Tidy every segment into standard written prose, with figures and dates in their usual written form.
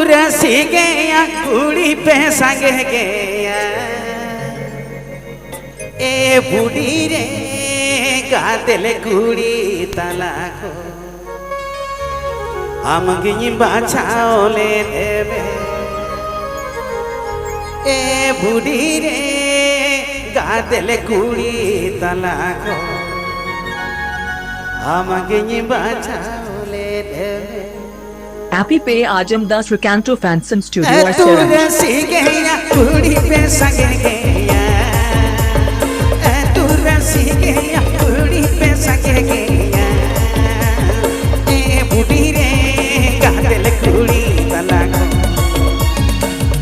रसी गया कुड़ी पे संगे गया ए बुढ़ी रे गादल कुड़ी तलाको हम गिनी बाछाओ ले देवे ए बुढ़ी रे गादल कुड़ी तलाको हम गिनी बाछाओ ले देवे Happy Pay Ajam Das Recanto Fanson Studio तू रसी गया कुड़ी पे संगे गया तू रसी गया कुड़ी पे संगे गया ए बुढ़ी रे गादल कुड़ी तलाको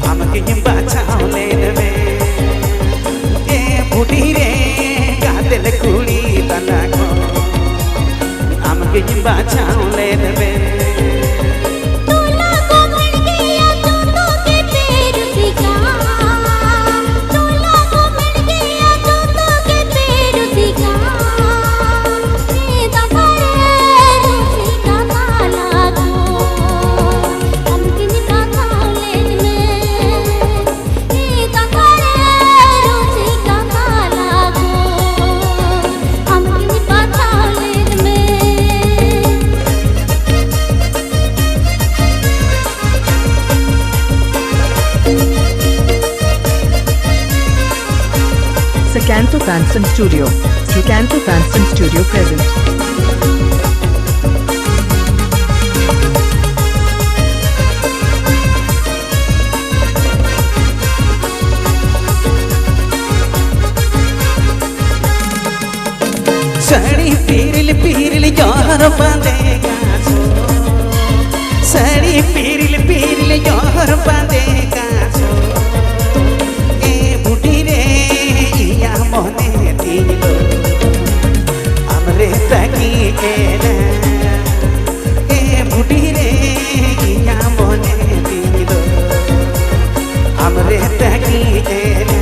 हम गिनी बाछाओ ले देवे ए बुढ़ी रे गादल कुड़ी तलाको हम गिनी बाछाओ ले देवे Recanto Fanson Studio. Recanto Fanson Studio present. सड़ी पीरिल जोहर बांधेगा सो सड़ी पीरिल जोहर बांधेगा सो ए बुढ़ी रे या मोने दिलो हमरे तकी एना ए बुढ़ी रे या मोने दिलो हमरे तकी एना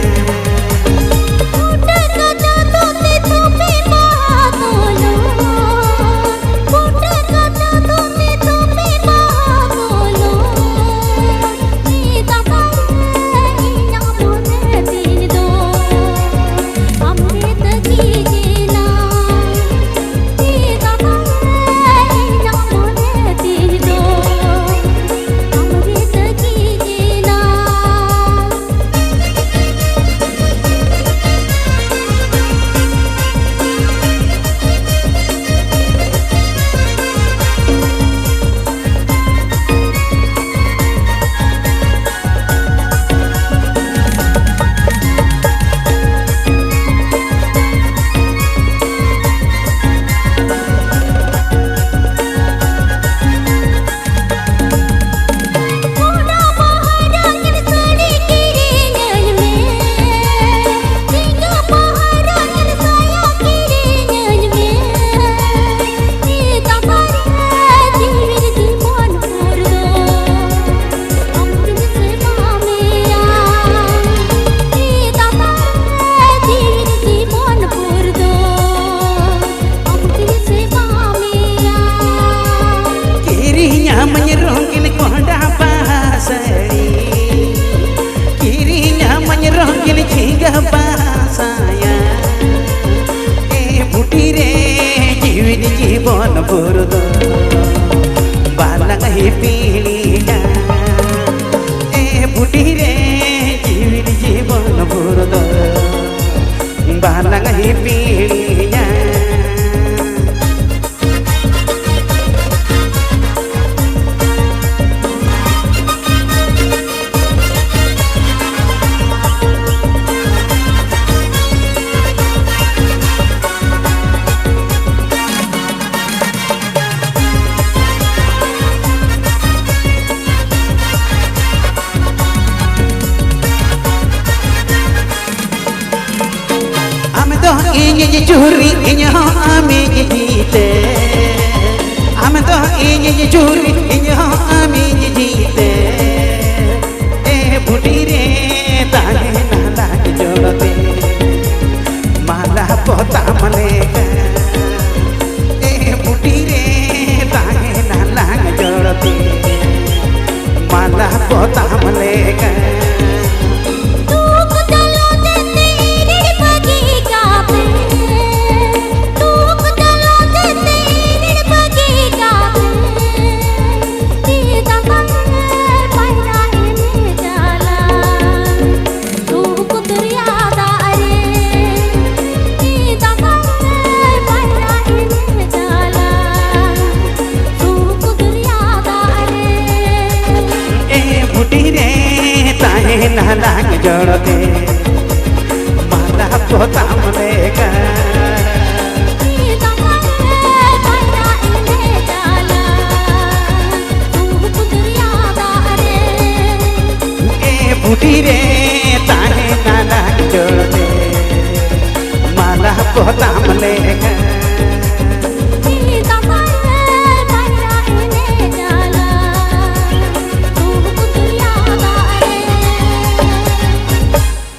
जीवन बुरद बालक ही पीड़िया ए बुढ़ी रे जीवन बुरद बालक ही पीड़िया Ini juri ini ami jite am to ini juri ini ami jite बुढ़ी रे ताने नाला जोड़ते माला पोता मलेगा बुढ़ी रे ताने नाला जोड़ते माला पोताम लेगा नालांग जोड़ दे माला पोताम लेगा ए बूटी रे ताहे नालांग जोड़ दे माला पोताम लेगा